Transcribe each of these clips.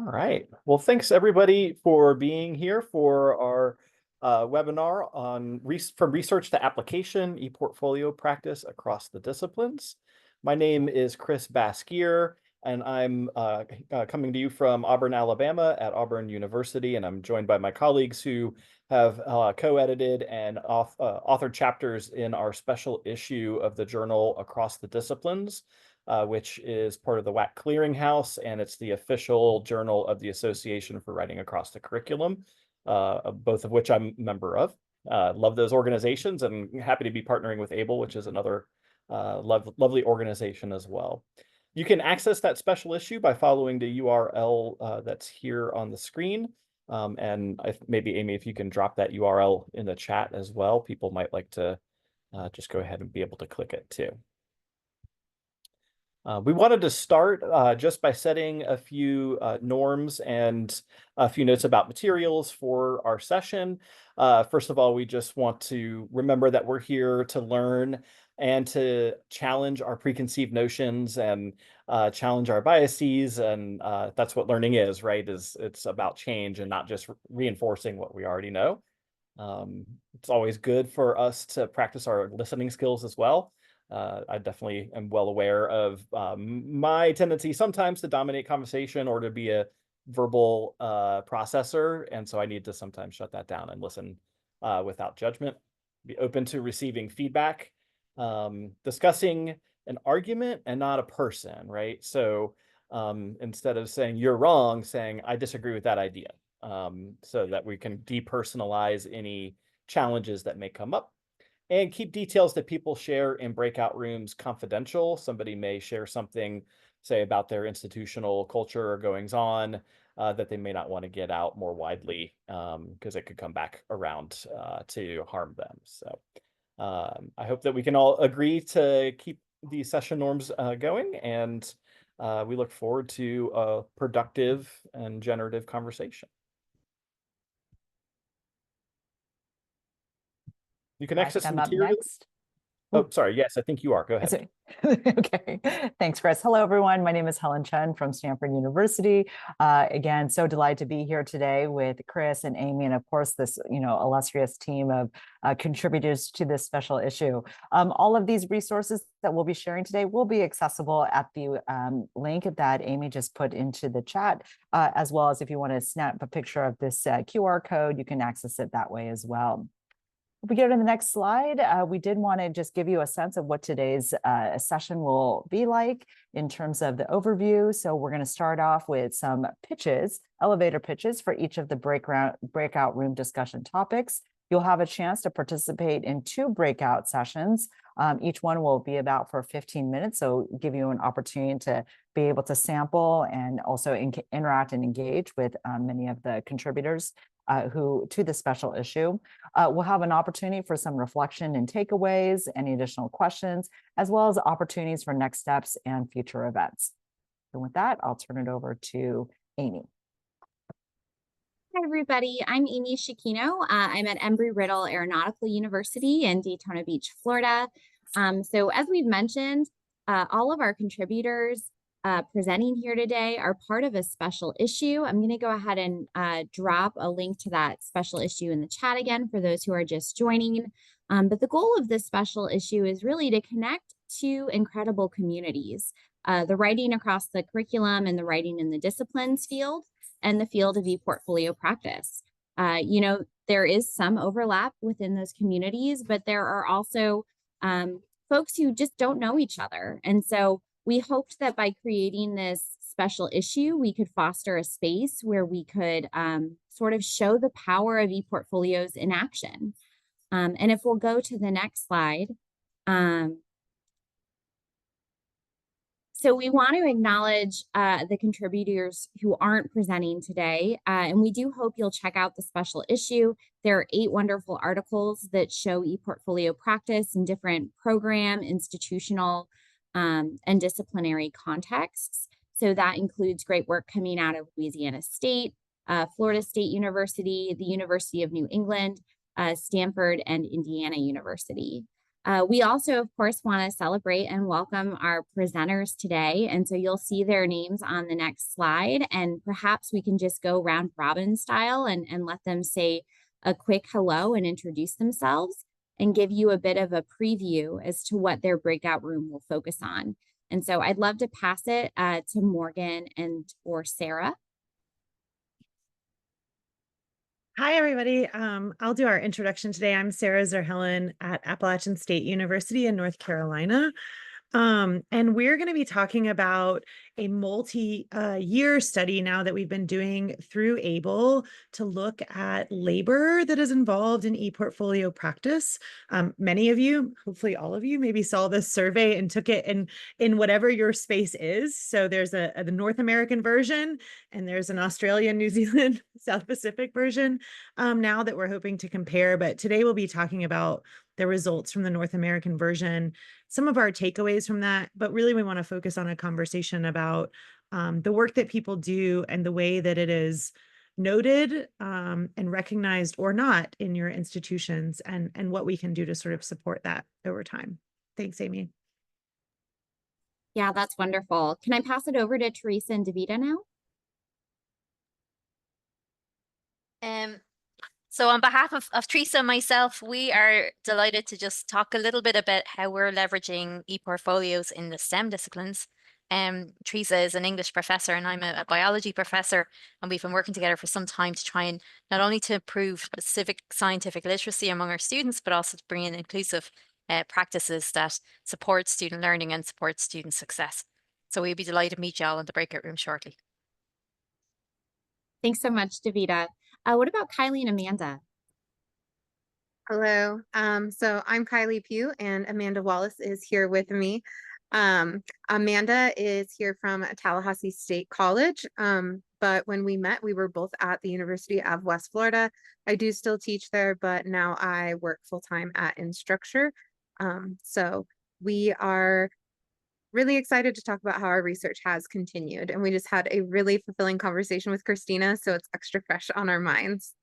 All right. Well, thanks everybody for being here for our webinar on from research to application, ePortfolio practice across the disciplines. My name is Chris Baskier, and I'm coming to you from Auburn, Alabama at Auburn University, and I'm joined by my colleagues who have co-edited and authored chapters in our special issue of the journal Across the Disciplines, which is part of the WAC Clearinghouse, and it's the official journal of the Association for Writing Across the Curriculum, both of which I'm a member of. Love those organizations and happy to be partnering with ABLE, which is another lovely organization as well. You can access that special issue by following the URL that's here on the screen. And maybe, Amy, if you can drop that URL in the chat as well, people might like to just go ahead and be able to click it too. We wanted to start just by setting a few norms and a few notes about materials for our session. First of all, we just want to remember that we're here to learn and to challenge our preconceived notions and challenge our biases. And that's what learning is, right? It's about change and not just reinforcing what we already know. It's always good for us to practice our listening skills as well. I definitely am well aware of my tendency sometimes to dominate conversation or to be a verbal processor. And so I need to sometimes shut that down and listen without judgment, be open to receiving feedback, discussing an argument and not a person, right? So instead of saying you're wrong, saying I disagree with that idea, so that we can depersonalize any challenges that may come up. And keep details that people share in breakout rooms confidential. Somebody may share something, say, about their institutional culture or goings on that they may not want to get out more widely because it could come back around to harm them. So I hope that we can all agree to keep these session norms going, and we look forward to a productive and generative conversation. You can access the materials. Next. Oh, sorry. Yes, I think you are. Go ahead. Okay. Thanks, Chris. Hello, everyone. My name is Helen Chen from Stanford University. Again, so delighted to be here today with Chris and Amy, and of course, this illustrious team of contributors to this special issue. All of these resources that we'll be sharing today will be accessible at the link that Amy just put into the chat, as well as if you want to snap a picture of this QR code, you can access it that way as well. If we go to the next slide, we did want to just give you a sense of what today's session will be like in terms of the overview. So we're going to start off with some pitches, elevator pitches for each of the breakout room discussion topics. You'll have a chance to participate in 2 breakout sessions. Each one will be about for 15 minutes, so give you an opportunity to be able to sample and also interact and engage with many of the contributors to the special issue. We'll have an opportunity for some reflection and takeaways, any additional questions, as well as opportunities for next steps and future events. And with that, I'll turn it over to Amy. Hi, everybody. I'm Amy Shikino. I'm at Embry-Riddle Aeronautical University in Daytona Beach, Florida. So as we've mentioned, all of our contributors presenting here today are part of a special issue. I'm going to go ahead and drop a link to that special issue in the chat again for those who are just joining. But the goal of this special issue is really to connect 2 incredible communities, the writing across the curriculum and the writing in the disciplines field, and the field of ePortfolio practice. There is some overlap within those communities, but there are also folks who just don't know each other. And so we hoped that by creating this special issue, we could foster a space where we could sort of show the power of ePortfolios in action. And if we'll go to the next slide. So we want to acknowledge the contributors who aren't presenting today, and we do hope you'll check out the special issue. There are 8 wonderful articles that show ePortfolio practice in different program, institutional, and disciplinary contexts. So that includes great work coming out of Louisiana State, Florida State University, the University of New England, Stanford, and Indiana University. We also, of course, want to celebrate and welcome our presenters today. And so you'll see their names on the next slide, and perhaps we can just go round robin style and let them say a quick hello and introduce themselves and give you a bit of a preview as to what their breakout room will focus on. And so I'd love to pass it to Morgan or Sarah. Hi, everybody. I'll do our introduction today. I'm Sarah Zerhelen at Appalachian State University in North Carolina. And we're going to be talking about a multi-year study now that we've been doing through ABLE to look at labor that is involved in ePortfolio practice. Many of you, hopefully all of you, maybe saw this survey and took it in whatever your space is. So there's the North American version, and there's an Australia, New Zealand, South Pacific version now that we're hoping to compare. But today we'll be talking about the results from the North American version, some of our takeaways from that, but really we want to focus on a conversation about the work that people do and the way that it is noted and recognized or not in your institutions, and what we can do to sort of support that over time. Thanks, Amy. Yeah, that's wonderful. Can I pass it over to Teresa and Davida now? So on behalf of Teresa and myself, we are delighted to just talk a little bit about how we're leveraging ePortfolios in the STEM disciplines. Teresa is an English professor and I'm a biology professor, and we've been working together for some time to try and not only to improve civic scientific literacy among our students, but also to bring in inclusive practices that support student learning and support student success. So we'll be delighted to meet you all in the breakout room shortly. Thanks so much, Davida. What about Kylie and Amanda? Hello. So I'm Kylie Pugh and Amanda Wallace is here with me. Amanda is here from Tallahassee State College. But when we met, we were both at the University of West Florida. I do still teach there, but now I work full-time at Instructure. So we are really excited to talk about how our research has continued. And we just had a really fulfilling conversation with Christina, so it's extra fresh on our minds.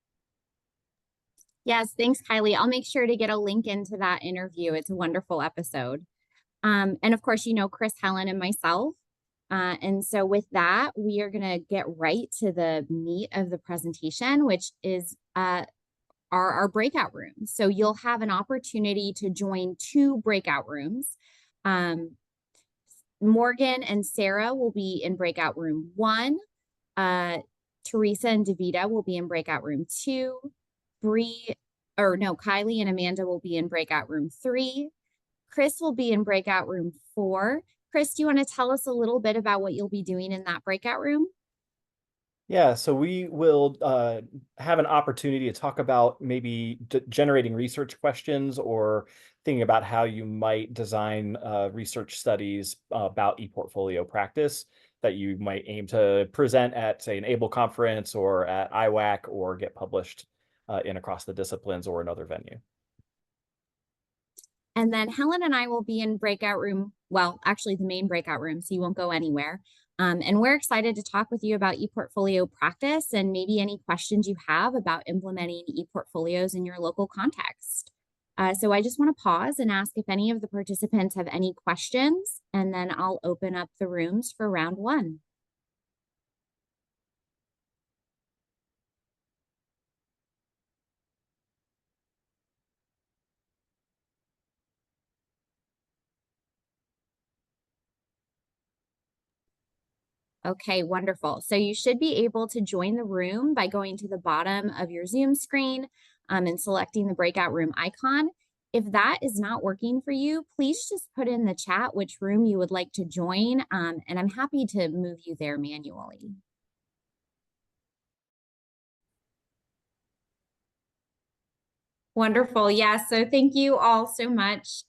Yes, thanks, Kylie. I'll make sure to get a link into that interview. It's a wonderful episode. And of course, you know, Chris, Helen, and myself. And so with that, we are going to get right to the meat of the presentation, which is our breakout rooms. So you'll have an opportunity to join 2 breakout rooms. Morgan and Sarah will be in breakout room 1. Teresa and Davida will be in breakout room 2. Kylie and Amanda will be in breakout room 3. Chris will be in breakout room 4. Chris, do you want to tell us a little bit about what you'll be doing in that breakout room? Yeah, so we will have an opportunity to talk about maybe generating research questions or thinking about how you might design research studies about ePortfolio practice that you might aim to present at, say, an ABLE conference or at IWAC or get published in Across the Disciplines or another venue. And then Helen and I will be in breakout room, well, actually the main breakout room, so you won't go anywhere. And we're excited to talk with you about ePortfolio practice and maybe any questions you have about implementing ePortfolios in your local context. So I just want to pause and ask if any of the participants have any questions, and then I'll open up the rooms for round 1. Okay, wonderful. So you should be able to join the room by going to the bottom of your Zoom screen and selecting the breakout room icon. If that is not working for you, please just put in the chat which room you would like to join, and I'm happy to move you there manually. Wonderful. Yeah, so thank you all so much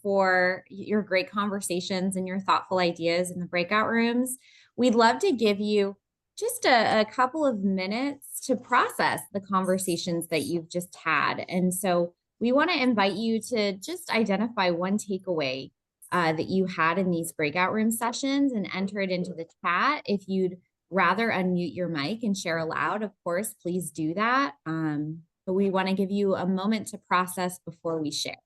for your great conversations and your thoughtful ideas in the breakout rooms. We'd love to give you just a couple of minutes to process the conversations that you've just had. And so we want to invite you to just identify one takeaway that you had in these breakout room sessions and enter it into the chat. If you'd rather unmute your mic and share aloud, of course, please do that. But we want to give you a moment to process before we share.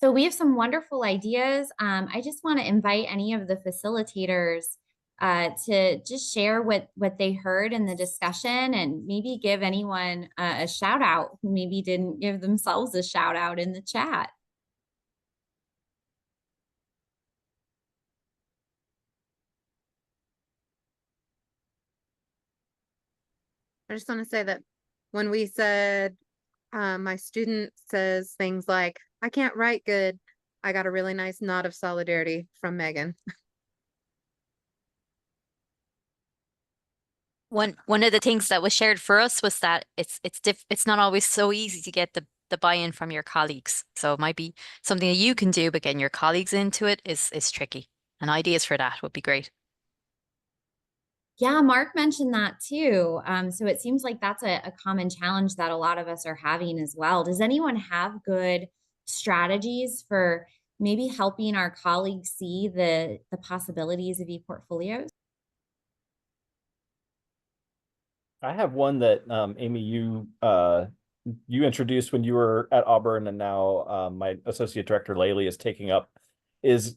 So we have some wonderful ideas. I just want to invite any of the facilitators to just share what they heard in the discussion, and maybe give anyone a shout out who maybe didn't give themselves a shout out in the chat. I just want to say that when we said, my student says things like, I can't write good, I got a really nice nod of solidarity from Megan. One of the things that was shared for us was that it's not always so easy to get the buy-in from your colleagues. So it might be something that you can do, but getting your colleagues into it is tricky. And ideas for that would be great. Yeah, Mark mentioned that too. So it seems like that's a common challenge that a lot of us are having as well. Does anyone have good strategies for maybe helping our colleagues see the possibilities of ePortfolios? I have one that Amy, you introduced when you were at Auburn, and now my associate director Laylee is taking up, is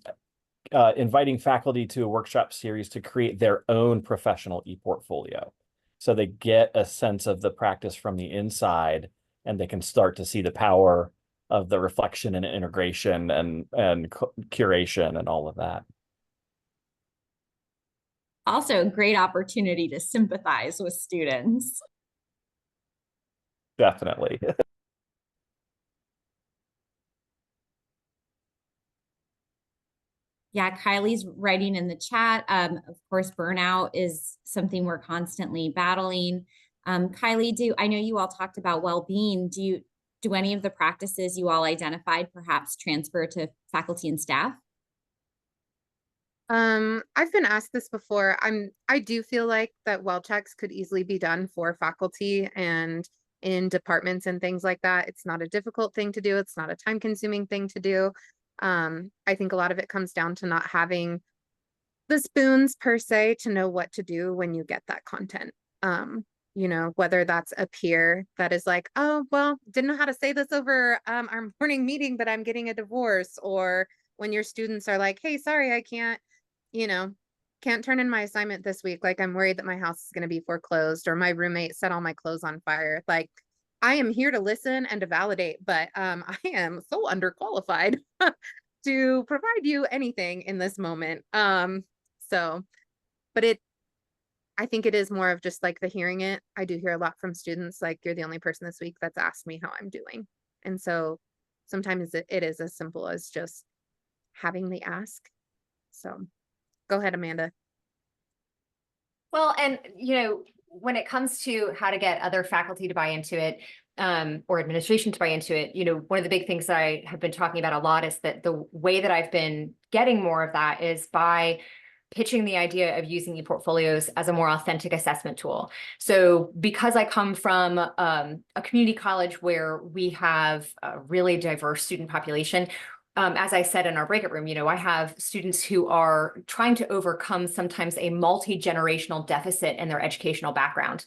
inviting faculty to a workshop series to create their own professional ePortfolio. So they get a sense of the practice from the inside, and they can start to see the power of the reflection and integration and curation and all of that. Also, a great opportunity to sympathize with students. Definitely. Yeah, Kylie's writing in the chat. Of course, burnout is something we're constantly battling. Kylie, I know you all talked about well-being. Do any of the practices you all identified perhaps transfer to faculty and staff? I've been asked this before. I do feel like that well checks could easily be done for faculty and in departments and things like that. It's not a difficult thing to do. It's not a time-consuming thing to do. I think a lot of it comes down to not having the spoons per se to know what to do when you get that content. Whether that's a peer that is like, oh, well, didn't know how to say this over our morning meeting, but I'm getting a divorce, or when your students are like, hey, sorry, I can't turn in my assignment this week. Like, I'm worried that my house is going to be foreclosed, or my roommate set all my clothes on fire. Like, I am here to listen and to validate, but I am so underqualified to provide you anything in this moment. But I think it is more of just like the hearing it. I do hear a lot from students, like, you're the only person this week that's asked me how I'm doing. And so sometimes it is as simple as just having the ask. So go ahead, Amanda. Well, and when it comes to how to get other faculty to buy into it, or administration to buy into it, one of the big things that I have been talking about a lot is that the way that I've been getting more of that is by pitching the idea of using ePortfolios as a more authentic assessment tool. So because I come from a community college where we have a really diverse student population, as I said in our breakout room, I have students who are trying to overcome sometimes a multi-generational deficit in their educational background.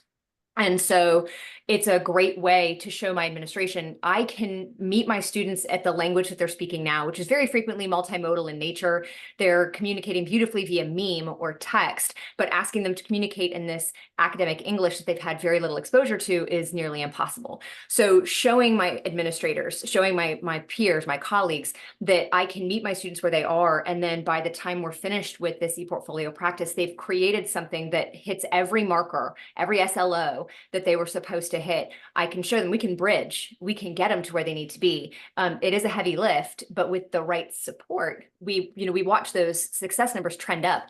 And so it's a great way to show my administration I can meet my students at the language that they're speaking now, which is very frequently multimodal in nature. They're communicating beautifully via meme or text, but asking them to communicate in this academic English that they've had very little exposure to is nearly impossible. So showing my administrators, showing my peers, my colleagues, that I can meet my students where they are, and then by the time we're finished with this ePortfolio practice, they've created something that hits every marker, every SLO that they were supposed to hit. I can show them we can bridge, we can get them to where they need to be. It is a heavy lift, but with the right support, we watch those success numbers trend up.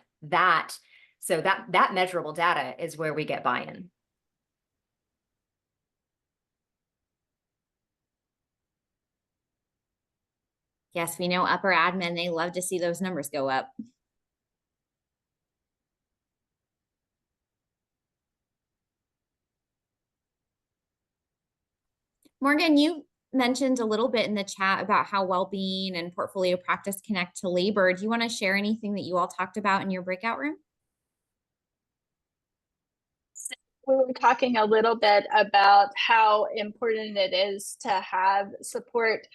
So that measurable data is where we get buy-in. Yes, we know upper admin, they love to see those numbers go up. Morgan, you mentioned a little bit in the chat about how well-being and portfolio practice connect to labor. Do you want to share anything that you all talked about in your breakout room? We were talking a little bit about how important it is to have support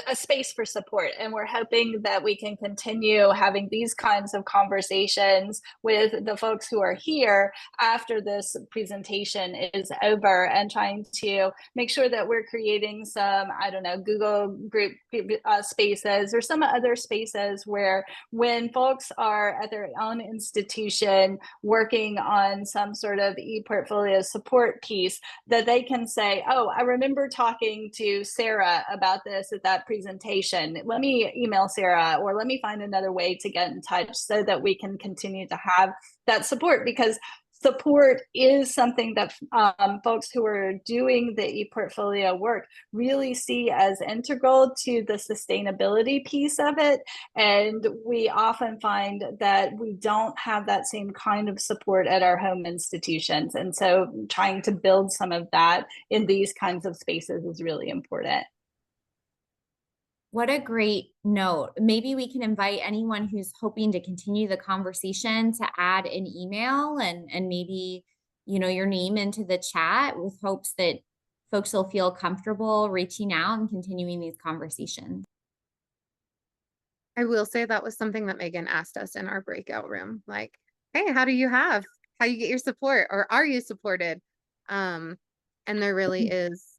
a space for support. And we're hoping that we can continue having these kinds of conversations with the folks who are here after this presentation is over, and trying to make sure that we're creating some, I don't know, Google group spaces or some other spaces where when folks are at their own institution working on some sort of e-portfolio support piece, that they can say, oh, I remember talking to Sarah about this at that presentation. Let me email Sarah, or let me find another way to get in touch, so that we can continue to have that support, because support is something that folks who are doing the e-portfolio work really see as integral to the sustainability piece of it. And we often find that we don't have that same kind of support at our home institutions. And so trying to build some of that in these kinds of spaces is really important. What a great note. Maybe we can invite anyone who's hoping to continue the conversation to add an email and maybe, you know, your name into the chat, with hopes that folks will feel comfortable reaching out and continuing these conversations. I will say that was something that Megan asked us in our breakout room. Like, hey, how you get your support, or are you supported? And there really is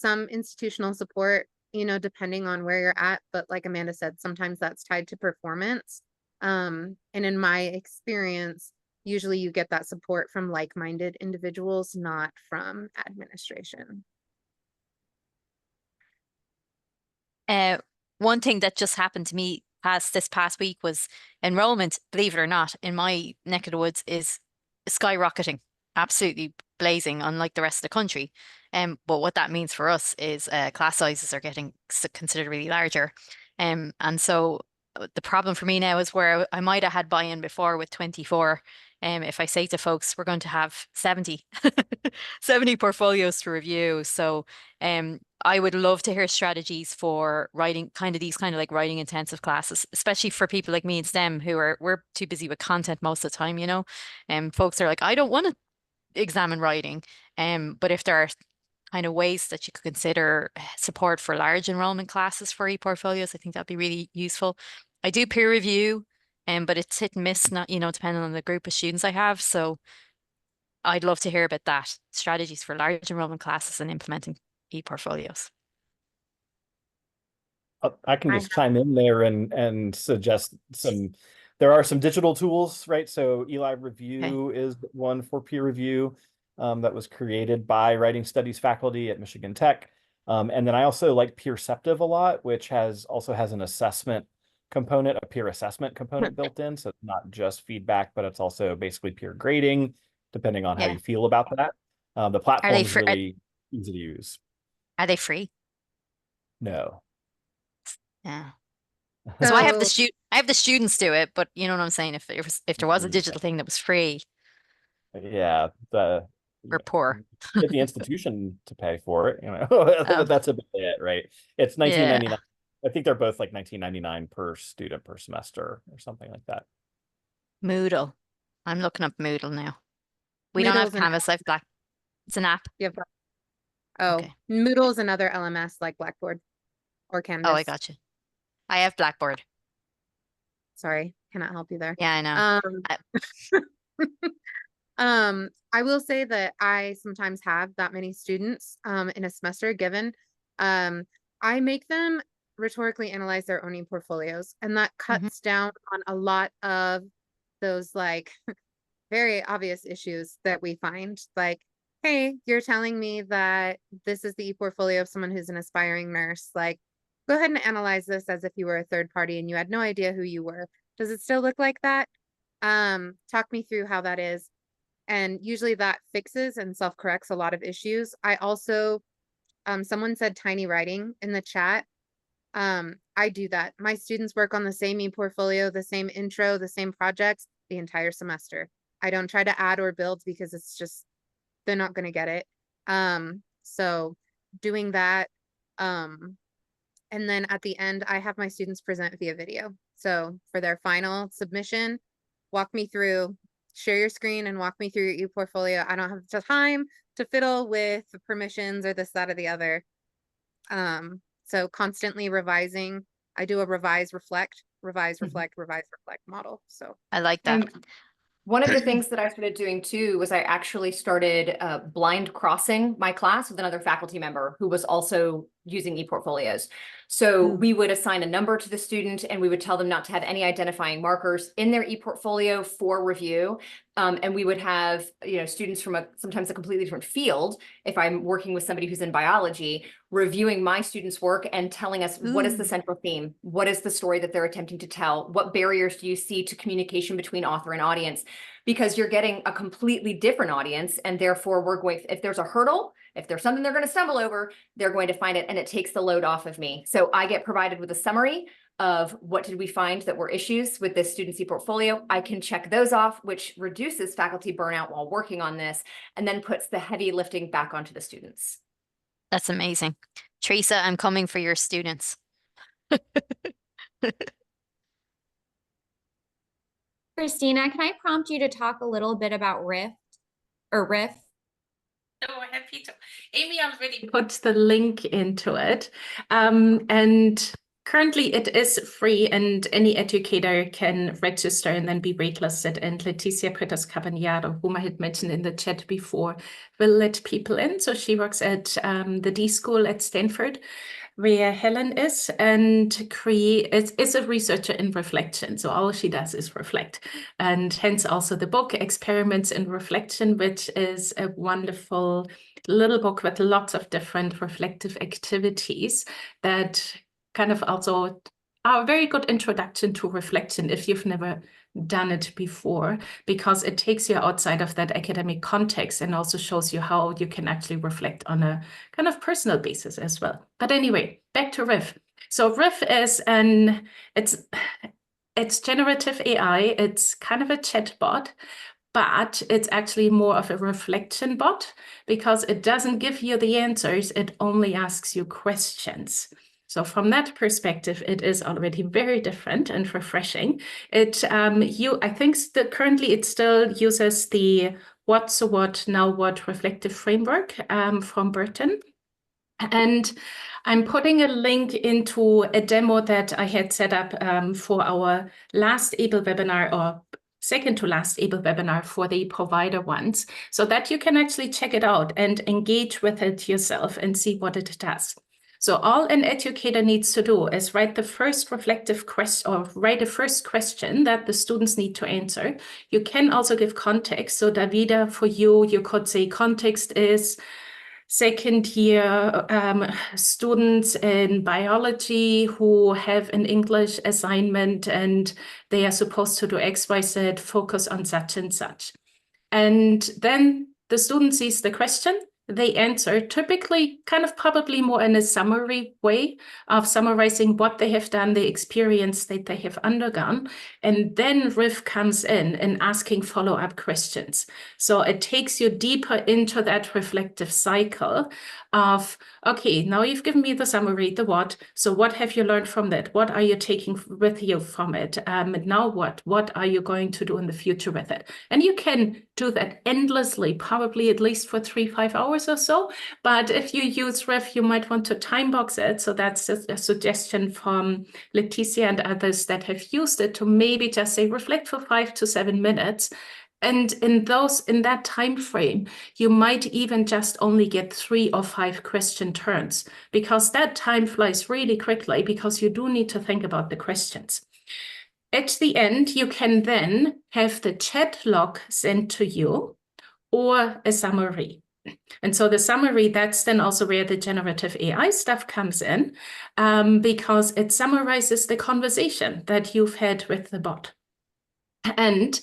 some institutional support, you know, depending on where you're at. But like Amanda said, sometimes that's tied to performance. And in my experience, usually you get that support from like-minded individuals, not from administration. One thing that just happened to me this past week was enrollment, believe it or not, in my neck of the woods is skyrocketing, absolutely blazing, unlike the rest of the country. But what that means for us is class sizes are getting considerably larger. And so the problem for me now is where I might have had buy-in before with 24. If I say to folks, we're going to have 70, 70 portfolios to review. So I would love to hear strategies for writing these kind of like writing intensive classes, especially for people like me in STEM we're too busy with content most of the time, you know. Folks are like, I don't want to examine writing. But if there are kind of ways that you could consider support for large enrollment classes for e-portfolios, I think that'd be really useful. I do peer review, but it's hit and miss, not, you know, depending on the group of students I have. So I'd love to hear about that, strategies for large enrollment classes and implementing e-portfolios. I can just chime in there and suggest there are some digital tools, right? So eLive Review is one for peer review that was created by writing studies faculty at Michigan Tech. And then I also like Peerceptive a lot, which also has an assessment component, a peer assessment component built in. So it's not just feedback, but it's also basically peer grading, depending on how you feel about that. The platform is really easy to use. Are they free? No. Yeah. So I have the students do it, but you know what I'm saying? If there was a digital thing that was free. Yeah, we're poor. Get the institution to pay for it, you know. That's about it, right? It's $19.99. I think they're both like $19.99 per student per semester or something like that. Moodle. I'm looking up Moodle now. We don't have Canvas. I've Black. It's an app. Yep. Oh, okay. Moodle is another LMS like Blackboard or Canvas. Oh, I got you. I have Blackboard. Sorry, cannot help you there. Yeah, I know. I will say that I sometimes have that many students in a semester given. I make them rhetorically analyze their own portfolios, and that cuts down on a lot of those like very obvious issues that we find. Like, hey, you're telling me that this is the e-portfolio of someone who's an aspiring nurse. Like, go ahead and analyze this as if you were a third party and you had no idea who you were. Does it still look like that? Talk me through how that is. And usually that fixes and self-corrects a lot of issues. I also, someone said tiny writing in the chat. I do that. My students work on the same e-portfolio, the same intro, the same projects the entire semester. I don't try to add or build because it's just, they're not going to get it. So doing that, and then at the end, I have my students present via video. So for their final submission, walk me through, share your screen and walk me through your e-portfolio. I don't have the time to fiddle with the permissions or this, that, or the other. So constantly revising. I do a revise, reflect, revise, Mhm. reflect, revise, reflect model. So I like that. And one of the things that I started doing too was I actually started blind crossing my class with another faculty member who was also using ePortfolios. So we would assign a number to the student and we would tell them not to have any identifying markers in their ePortfolio for review. And we would have, students from sometimes a completely different field, if I'm working with somebody who's in biology, reviewing my students' work and telling us what is the central theme, what is the story that they're attempting to tell, what barriers do you see to communication between author and audience, because you're getting a completely different audience, and therefore we're going, if there's a hurdle, if there's something they're going to stumble over, they're going to find it, and it takes the load off of me. So I get provided with a summary of what did we find that were issues with this student's ePortfolio. I can check those off, which reduces faculty burnout while working on this, and then puts the heavy lifting back onto the students. That's amazing. Teresa, I'm coming for your students. Christina, can I prompt you to talk a little bit about Rift or Riff? So happy to. Amy already put the link into it. And currently it is free and any educator can register and then be waitlisted. And Leticia Pretas-Cabagnaro, whom I had mentioned in the chat before, will let people in. So she works at the D School at Stanford, where Helen is, and is a researcher in reflection. So all she does is reflect. And hence also the book, Experiments in Reflection, which is a wonderful little book with lots of different reflective activities that kind of also are a very good introduction to reflection if you've never done it before, because it takes you outside of that academic context and also shows you how you can actually reflect on a kind of personal basis as well. But anyway, back to Riff. So Riff is it's generative AI. It's kind of a chat bot, but it's actually more of a reflection bot because it doesn't give you the answers. It only asks you questions. So from that perspective, it is already very different and refreshing. I think that currently it still uses the what, so what, now what reflective framework from Burton. And I'm putting a link into a demo that I had set up for our last ABLE webinar, or second to last ABLE webinar for the provider ones, so that you can actually check it out and engage with it yourself and see what it does. So all an educator needs to do is write the first reflective question, or write the first question that the students need to answer. You can also give context. So Davida, for you could say context is second year students in biology who have an English assignment and they are supposed to do X, Y, Z, focus on such and such. And then the student sees the question, they answer, typically kind of probably more in a summary way of summarizing what they have done, the experience that they have undergone. And then Riff comes in and asking follow-up questions. So it takes you deeper into that reflective cycle of, okay, now you've given me the summary, the what, so what have you learned from that? What are you taking with you from it? Now what are you going to do in the future with it? And you can do that endlessly, probably at least for 3-5 hours or so. But if you use Riff, you might want to time box it. So that's a suggestion from Leticia and others that have used it, to maybe just say reflect for 5 to 7 minutes. And in that time frame, you might even just only get 3 or 5 question turns, because that time flies really quickly because you do need to think about the questions. At the end, you can then have the chat log sent to you or a summary. And so the summary, that's then also where the generative AI stuff comes in, because it summarizes the conversation that you've had with the bot. And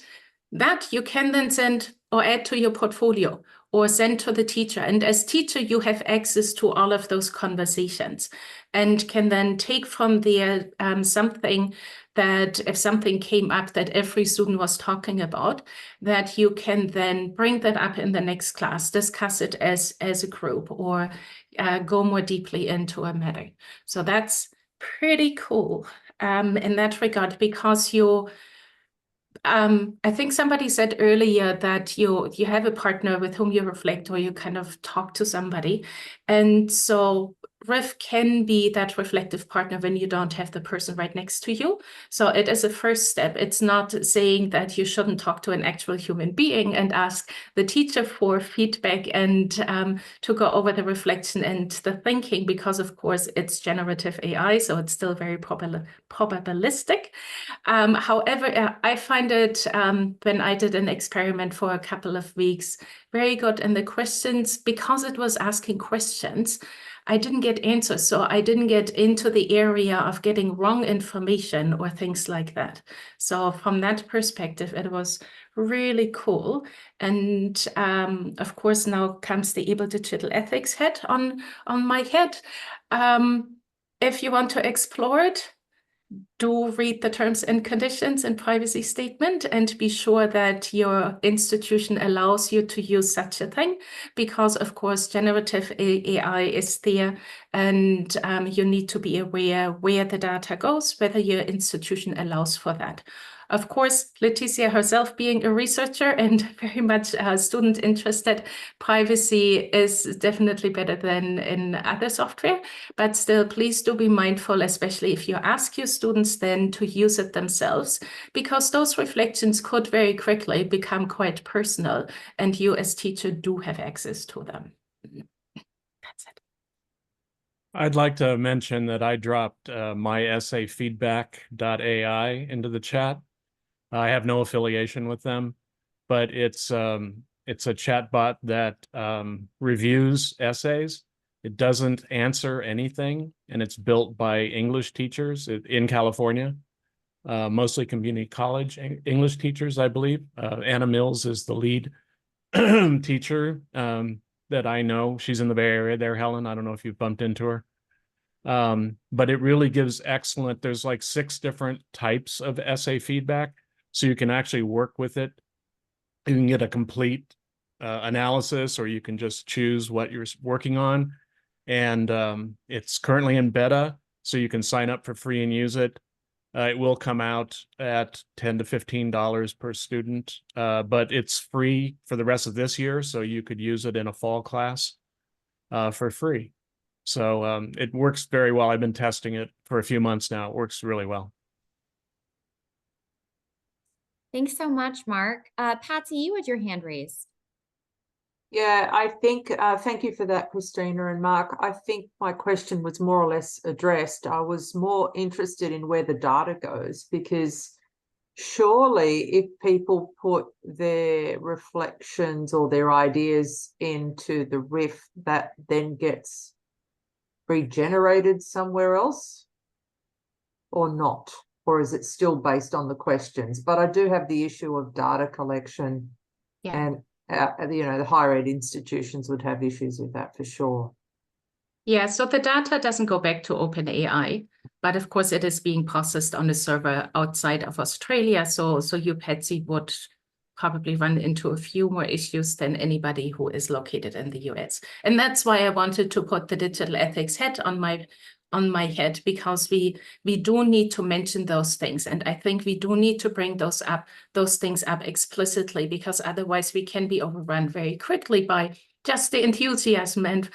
that you can then send or add to your portfolio or send to the teacher. And as teacher, you have access to all of those conversations and can then take from there something that, if something came up that every student was talking about, that you can then bring that up in the next class, discuss it as a group, or go more deeply into a matter. So that's pretty cool in that regard, because I think somebody said earlier that you have a partner with whom you reflect, or you kind of talk to somebody. And so Riff can be that reflective partner when you don't have the person right next to you. So it is a first step. It's not saying that you shouldn't talk to an actual human being and ask the teacher for feedback and to go over the reflection and the thinking, because of course it's generative AI, so it's still very probabilistic. However, I find it, when I did an experiment for a couple of weeks, very good. And the questions, because it was asking questions, I didn't get answers. So I didn't get into the area of getting wrong information or things like that. So from that perspective, it was really cool. And of course, now comes the able digital ethics head on my head. If you want to explore it, do read the terms and conditions and privacy statement and be sure that your institution allows you to use such a thing, because of course generative AI is there, and you need to be aware where the data goes, whether your institution allows for that. Of course, Leticia herself being a researcher and very much a student interested, privacy is definitely better than in other software, but still please do be mindful, especially if you ask your students then to use it themselves, because those reflections could very quickly become quite personal and you as teacher do have access to them. That's it. I'd like to mention that I dropped myassayfeedback.ai into the chat. I have no affiliation with them, but it's a chatbot that reviews essays. It doesn't answer anything, and it's built by English teachers in California, mostly community college English teachers, I believe. Anna Mills is the lead teacher that I know. She's in the Bay Area there, Helen. I don't know if you've bumped into her. But it really gives excellent, there's like 6 different types of essay feedback. So you can actually work with it. You can get a complete analysis, or you can just choose what you're working on. And it's currently in beta, so you can sign up for free and use it. It will come out at $10 to $15 per student, but it's free for the rest of this year, so you could use it in a fall class for free. So it works very well. I've been testing it for a few months now. It works really well. Thanks so much, Mark. Patsy, you had your hand raised. Yeah, I think, thank you for that, Christina and Mark. I think my question was more or less addressed. I was more interested in where the data goes, because surely if people put their reflections or their ideas into the Riff, that then gets regenerated somewhere else, or not? Or is it still based on the questions? But I do have the issue of data collection, and the higher ed institutions would have issues with that for sure. Yeah, so the data doesn't go back to OpenAI, but of course it is being processed on a server outside of Australia. So you, Patsy, would probably run into a few more issues than anybody who is located in the US. And that's why I wanted to put the digital ethics head on my head, because we do need to mention those things. And I think we do need to bring those things up explicitly, because otherwise we can be overrun very quickly by just the enthusiasm and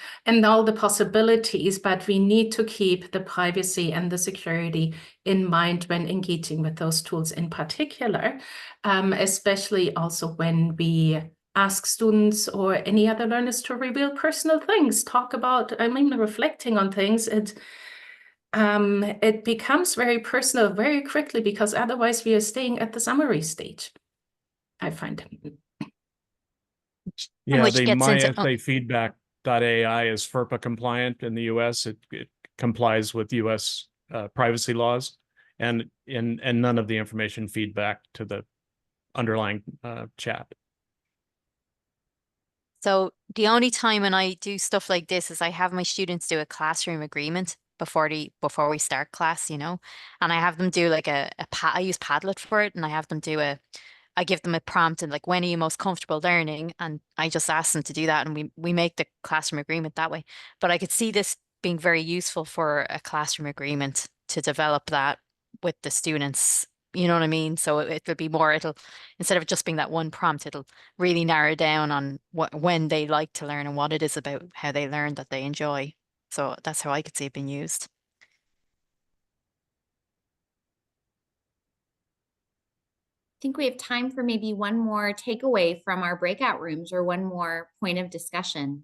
all the possibilities, but we need to keep the privacy and the security in mind when engaging with those tools in particular, especially also when we ask students or any other learners to reveal personal things, talk about, reflecting on things. It becomes very personal very quickly, because otherwise we are staying at the summary stage, I find. Yeah, the myassayfeedback.ai is FERPA compliant in the US. It complies with US privacy laws, and none of the information feedback to the underlying chat. So the only time when I do stuff like this is I have my students do a classroom agreement before we start class, and I have them do like I use Padlet for it, and I have them do I give them a prompt and like, when are you most comfortable learning? And I just ask them to do that, and we make the classroom agreement that way. But I could see this being very useful for a classroom agreement to develop that with the students. You know what I mean? So it will be more, instead of just being that one prompt, it'll really narrow down on when they like to learn and what it is about how they learn that they enjoy. So that's how I could see it being used. I think we have time for maybe one more takeaway from our breakout rooms or one more point of discussion.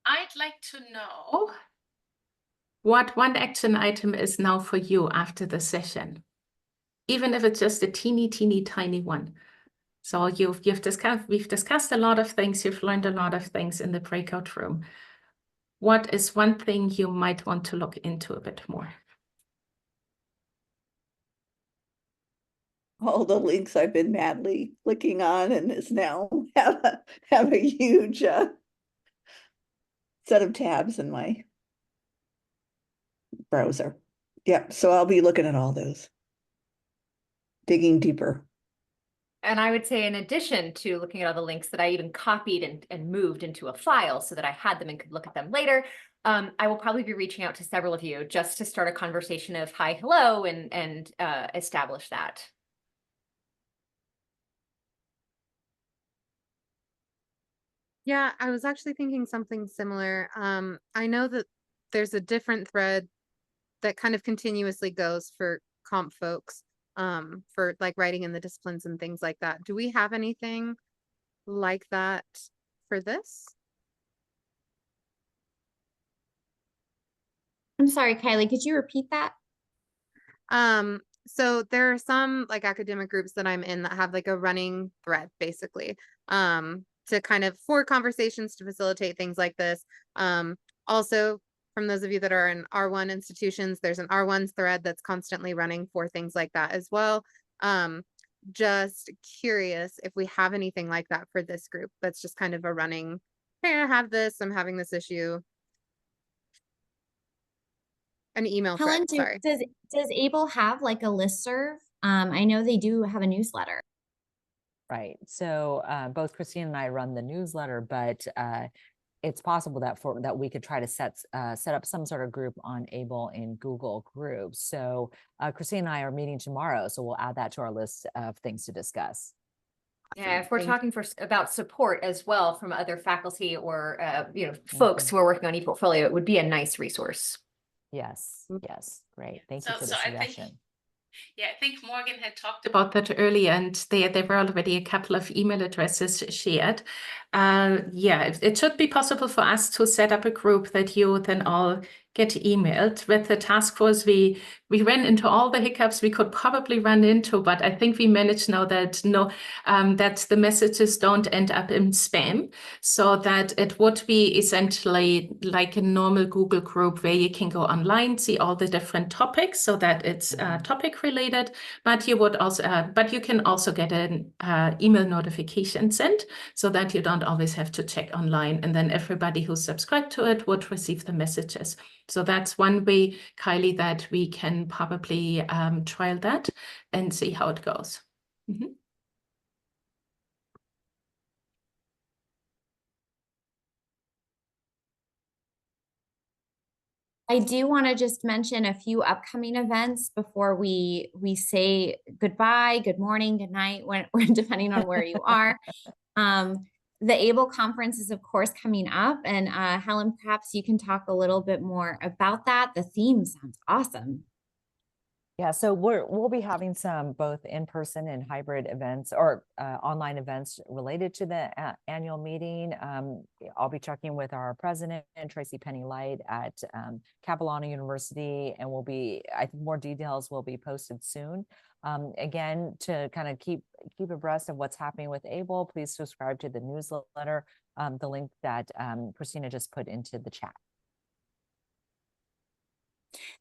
I'd like to know what one action item is now for you after the session, even if it's just a teeny tiny one. So we've discussed a lot of things, you've learned a lot of things in the breakout room. What is one thing you might want to look into a bit more? All the links I've been madly clicking on and is now have a huge set of tabs in my browser. Yep, so I'll be looking at all those, digging deeper. And I would say, in addition to looking at all the links that I even copied and moved into a file so that I had them and could look at them later, I will probably be reaching out to several of you just to start a conversation of hi, hello, and establish that. Yeah, I was actually thinking something similar. I know that there's a different thread that kind of continuously goes for comp folks, for like writing in the disciplines and things like that. Do we have anything like that for this? I'm sorry, Kylie, could you repeat that? So there are some like academic groups that I'm in that have like a running thread, basically, to kind of for conversations to facilitate things like this. Also, from those of you that are in R1 institutions, there's an R1 thread that's constantly running for things like that as well. Just curious if we have anything like that for this group. That's just kind of a running, hey, I have this, I'm having this issue. An email Helen, thread, sorry. does Able have like a listserv? I know they do have a newsletter. Right. So both Christine and I run the newsletter, but it's possible that we could try to set up some sort of group on Able in Google Groups. So Christine and I are meeting tomorrow, so we'll add that to our list of things to discuss. Yeah, if we're talking about support as well from other faculty or folks who are working on ePortfolio, it would be a nice resource. Yes, yes, great. Thank you for the suggestion. I think Morgan had talked about that earlier, and there were already a couple of email addresses shared. It should be possible for us to set up a group that you then all get emailed. With the task force, we ran into all the hiccups we could probably run into, but I think we managed now that that the messages don't end up in spam, so that it would be essentially like a normal Google group where you can go online, see all the different topics, so that it's topic related. But you would also, but you can also get an email notification sent, so that you don't always have to check online, and then everybody who's subscribed to it would receive the messages. So that's one way, Kylie, that we can probably trial that and see how it goes. Mm-hmm. I do want to just mention a few upcoming events before we say goodbye, good morning, good night, when depending on where you are. The Able conference is of course coming up, and Helen, perhaps you can talk a little bit more about that. The theme sounds awesome. Yeah, so we'll be having some both in-person and hybrid events or online events related to the annual meeting. I'll be checking with our president, Tracy Penny Light at Capilano University, and I think more details will be posted soon. Again, to kind of keep abreast of what's happening with Able, please subscribe to the newsletter, the link that Christina just put into the chat.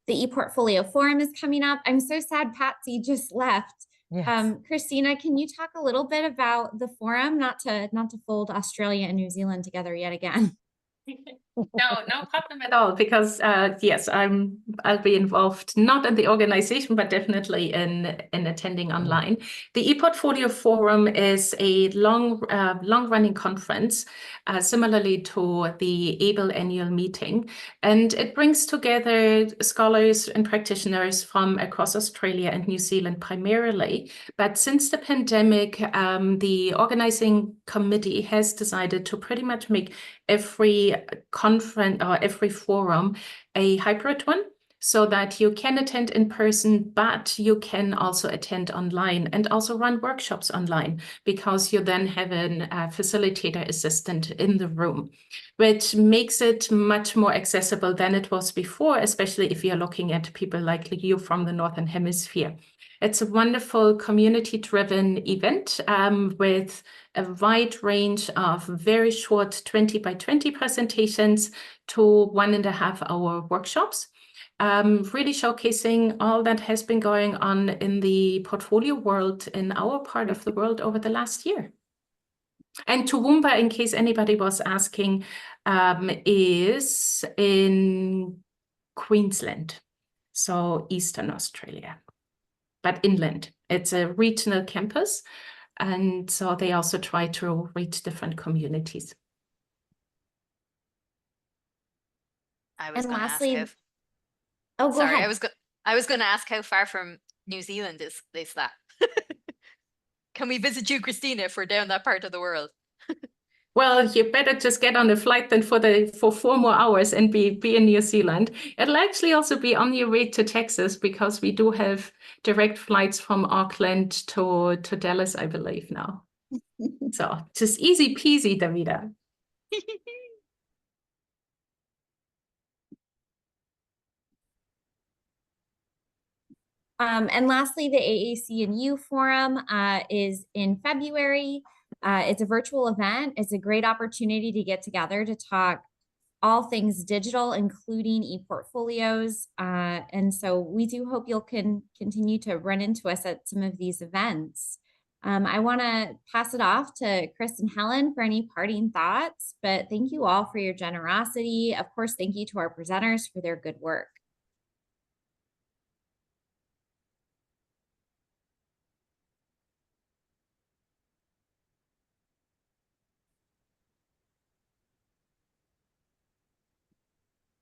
The ePortfolio Forum is coming up. I'm so sad Patsy just left. Yes. Christina, can you talk a little bit about the forum, not to fold Australia and New Zealand together yet again? No problem at all, because yes, I'll be involved not in the organization, but definitely in attending online. The ePortfolio Forum is a long running conference, similarly to the ABLE annual meeting, and it brings together scholars and practitioners from across Australia and New Zealand primarily. But since the pandemic, the organizing committee has decided to pretty much make every conference or every forum a hybrid one, so that you can attend in person, but you can also attend online and also run workshops online, because you then have a facilitator assistant in the room, which makes it much more accessible than it was before, especially if you're looking at people like you from the Northern Hemisphere. It's a wonderful community-driven event with a wide range of very short 20 by 20 presentations to 1.5 hour workshops, really showcasing all that has been going on in the portfolio world in our part of the world over the last year. And Toowoomba, in case anybody was asking, is in Queensland, so Eastern Australia, but inland. It's a regional campus, and so they also try to reach different communities. I was And going to ask lastly, how. oh, go Sorry, ahead. I was going to ask how far from New Zealand is that? Can we visit you, Christina, if we're down that part of the world? Well, you better just get on a flight then for 4 more hours and be in New Zealand. It'll actually also be on your way to Texas, because we do have direct flights from Auckland to Dallas, I believe now. So just easy peasy, Davida. And lastly, the AAC and U Forum is in February. It's a virtual event. It's a great opportunity to get together to talk all things digital, including ePortfolios. And so we do hope you'll continue to run into us at some of these events. I want to pass it off to Chris and Helen for any parting thoughts, but thank you all for your generosity. Of course, thank you to our presenters for their good work.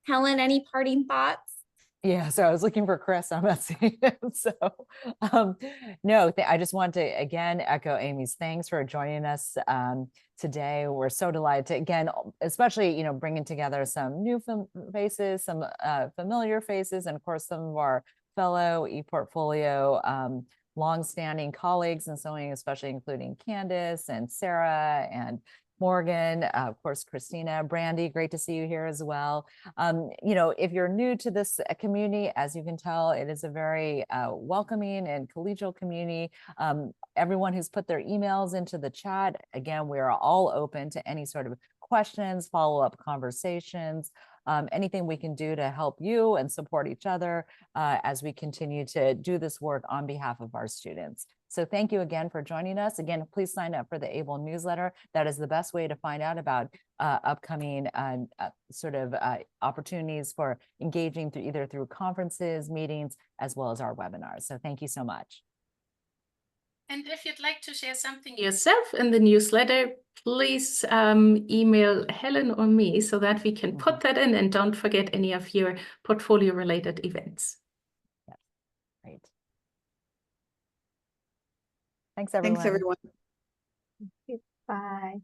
Helen, any parting thoughts? Yeah, so I was looking for Chris. I'm not seeing him. So no, I just want to again echo Amy's thanks for joining us today. We're so delighted to, again, especially, bringing together some new faces, some familiar faces, and of course, some of our fellow ePortfolio longstanding colleagues, and so on, especially including Candace and Sarah and Morgan, of course, Christina, Brandy, great to see you here as well. If you're new to this community, as you can tell, it is a very welcoming and collegial community. Everyone who's put their emails into the chat, again, we are all open to any sort of questions, follow-up conversations, anything we can do to help you and support each other as we continue to do this work on behalf of our students. So thank you again for joining us. Again, please sign up for the ABLE newsletter. That is the best way to find out about upcoming opportunities for engaging either through conferences, meetings, as well as our webinars. So thank you so much. And if you'd like to share something yourself in the newsletter, please email Helen or me so that we can put that in, and don't forget any of your portfolio related events. Yeah. Great. Thanks, everyone. Thanks, everyone. Bye.